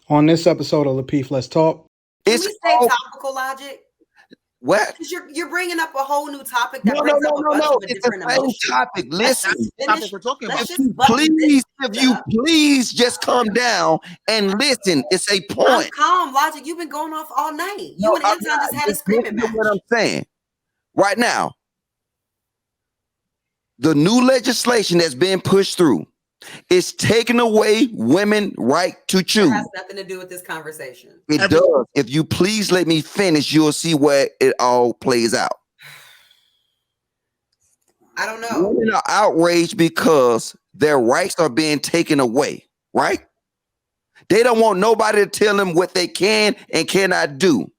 On this episode of Lapeef, Let's Talk. Can we stay topical, Logic? What? Because you're bringing up a whole new topic that No. brings up a bunch of It's different the same emotions. topic. Listen, Finish. We're talking about. if you please just calm down and listen. It's a point. I'm calm, Logic. You've been going off all night. You and Anton just had a screaming match. What I'm saying right now, the new legislation that's being pushed through is taking away women's right to choose. It has nothing to do with this conversation. It does. If you please let me finish, you'll see where it all plays out. I don't know. Women are outraged because their rights are being taken away, right? They don't want nobody to tell them what they can and cannot do.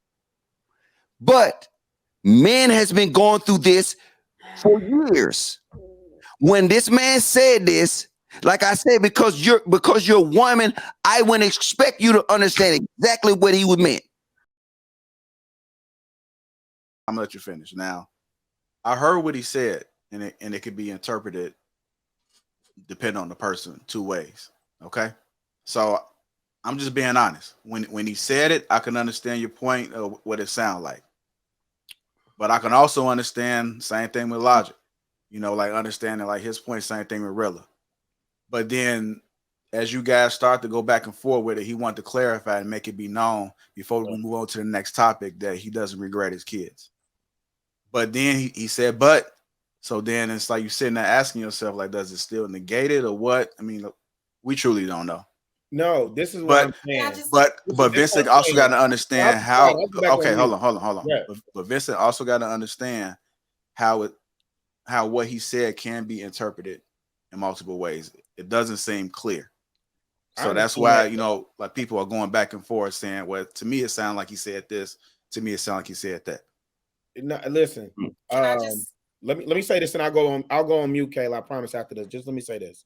But men has been going through this for years. When this man said this, like I said, because you're a woman, I wouldn't expect you to understand exactly what he would meant. I'm gonna let you finish. Now, I heard what he said, and it could be interpreted depending on the person two ways. Okay, so I'm just being honest. When he said it, I can understand your point of what it sounds like, but I can also understand same thing with Logic. You know, like understanding like his point, same thing with Rilla. But then as you guys start to go back and forth with it, he wanted to clarify and make it be known before we move on to the next topic that he doesn't regret his kids. But then he said, but, so then it's like you sitting there asking yourself, like, does it still negate it or what? I mean, we truly don't know. No, this is what I'm saying. But Vincent also got to understand how. Okay, hold on. Yeah. But Vincent also got to understand how what he said can be interpreted in multiple ways. It doesn't seem clear. So that's why, you know, like people are going back and forth saying, well, to me, it sounded like he said this. To me, it sounded like he said that. No, listen, let me say this and I'll go on mute, Kayla. I promise after this. Just let me say this.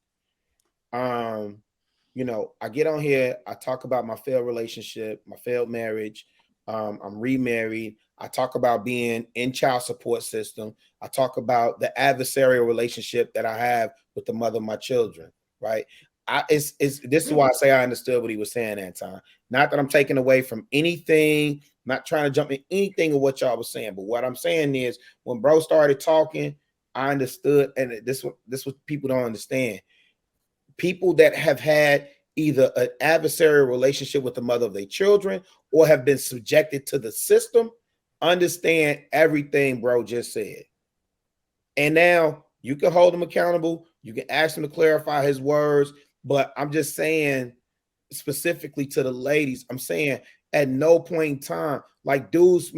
You know, I get on here, I talk about my failed relationship, my failed marriage. I'm remarried. I talk about being in child support system. I talk about the adversarial relationship that I have with the mother of my children, right? This is why I say I understood what he was saying, Anton. Not that I'm taking away from anything, not trying to jump in anything of what y'all was saying, but what I'm saying is when bro started talking, I understood, and this what people don't understand. People that have had either an adversarial relationship with the mother of their children or have been subjected to the system understand everything bro just said. And now you can hold him accountable. You can ask him to clarify his words. But I'm just saying specifically to the ladies, I'm saying at no point in time, like dudes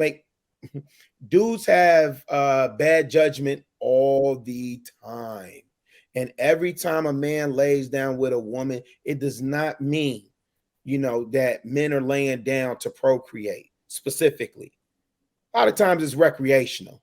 have bad judgment all the time. And every time a man lays down with a woman, it does not mean, you know, that men are laying down to procreate specifically. A lot of times it's recreational,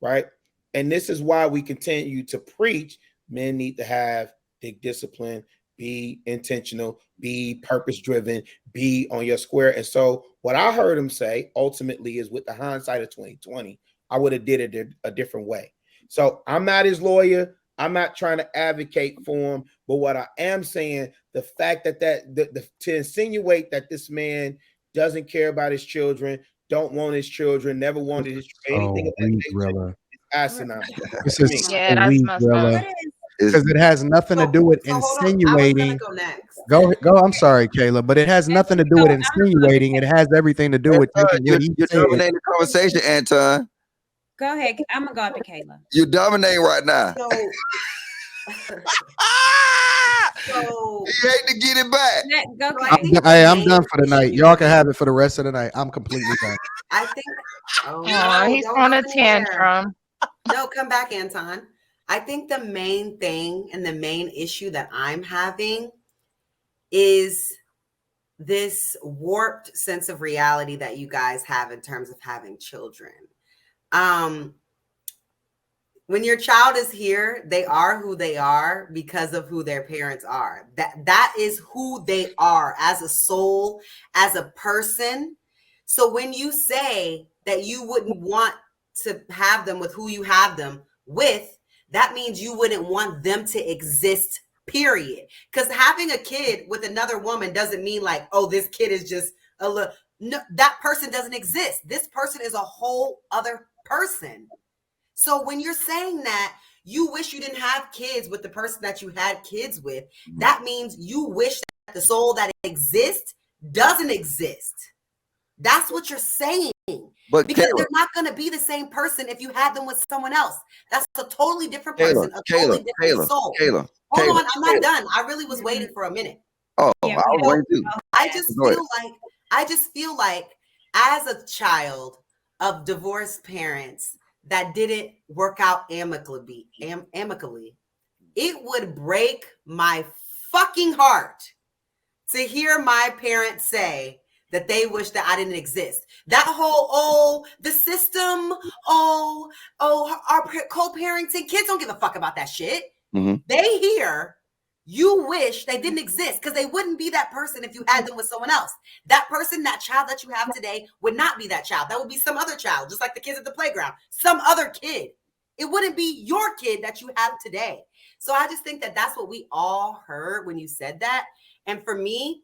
right? And this is why we continue to preach men need to have big discipline, be intentional, be purpose-driven, be on your square. And so what I heard him say ultimately is with the hindsight of 2020, I would have did it a different way. So I'm not his lawyer. I'm not trying to advocate for him. But what I am saying, the fact that to insinuate that this man doesn't care about his children, don't want his children, never wanted his anything of that nature, asinine. This is Yeah, that's messed up. because it has nothing to do with insinuating. Go. I'm sorry, Kayla, but it has nothing to do with insinuating. It has everything to do with you're dominating the conversation, Anton. Go ahead. I'm gonna go after Kayla. You're dominating right now. So he hate to get it back. I'm done for the night. Y'all can have it for the rest of the night. I'm completely done. I think he's on a tantrum. No, come back, Anton. I think the main thing and the main issue that I'm having is this warped sense of reality that you guys have in terms of having children. When your child is here, they are who they are because of who their parents are. That is who they are as a soul, as a person. So when you say that you wouldn't want to have them with who you have them with, that means you wouldn't want them to exist period. Because having a kid with another woman doesn't mean like, oh, this kid is just a little, no, that person doesn't exist. This person is a whole other person. So when you're saying that you wish you didn't have kids with the person that you had kids with, that means you wish that the soul that exists doesn't exist. That's what you're saying. But because they're not going to be the same person if you had them with someone else. That's a totally different person, a totally different soul. Hold on, I'm not done. I really was waiting for a minute. Oh, yeah, I just feel like as a child of divorced parents that didn't work out amicably, it would break my fucking heart to hear my parents say that they wish that I didn't exist. That whole, the system, our co-parenting, kids don't give a fuck about that shit. Mm-hmm. They hear you wish they didn't exist because they wouldn't be that person if you had them with someone else. That person, that child that you have today would not be that child. That would be some other child, just like the kids at the playground, some other kid. It wouldn't be your kid that you have today. So I just think that that's what we all heard when you said that. And for me,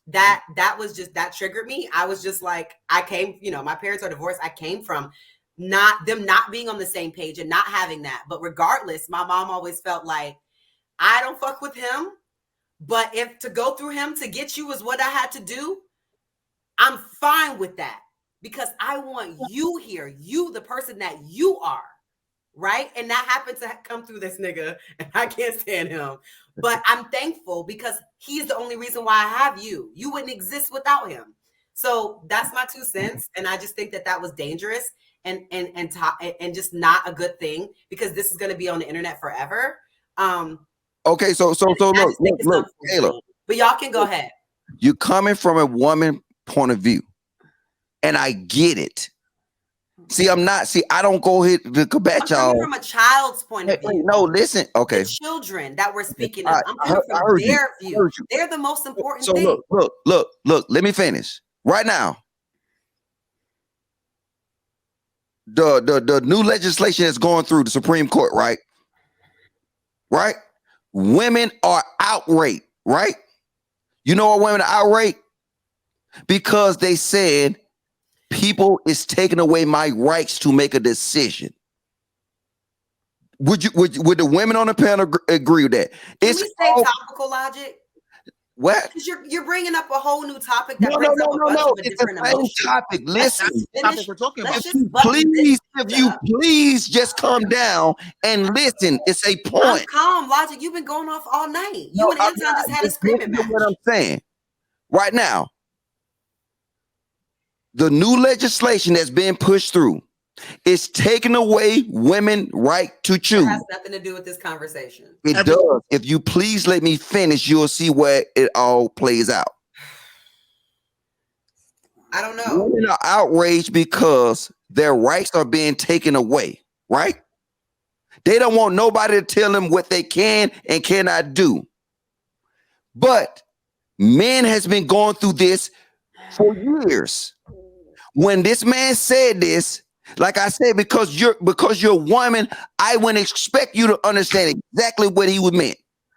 that was just, that triggered me. I was just like, I came, my parents are divorced. I came from them not being on the same page and not having that. But regardless, my mom always felt like, I don't fuck with him, but if to go through him to get you is what I had to do, I'm fine with that because I want you here, you, the person that you are, right? And that happened to come through this nigga, and I can't stand him. But I'm thankful because he's the only reason why I have you. You wouldn't exist without him. So that's my 2 cents, and I just think that was dangerous and just not a good thing because this is going to be on the internet forever. Okay, so look, Taylor. But y'all can go ahead. You're coming from a woman point of view, and I get it. I don't go here to combat y'all. From a child's point of view. No, listen. Okay. The children that we're speaking of. I'm coming from their view. They're the most important thing. So look, let me finish. Right now, the new legislation that's going through the Supreme Court, right? Right? Women are outraged, right? You know why women are outraged? Because they said people is taking away my rights to make a decision. Would the women on the panel agree with that? Can we say topical logic? What? Because you're bringing up a whole new topic that brings up a bunch of it's different the same emotions. topic. Listen, topic we're talking about. Please just come down and listen. It's a point. I'm calm, Logic. You've been going off all night. You and Anton just had a screaming match. What I'm saying right now, the new legislation that's being pushed through is taking away women's right to choose. It has nothing to do with this conversation. It does. If you please let me finish, you'll see where it all plays out. I don't know. Women are outraged because their rights are being taken away, right? They don't want nobody to tell them what they can and cannot do. But men has been going through this for years. When this man said this, like I said, because you're a woman, I wouldn't expect you to understand exactly what he meant.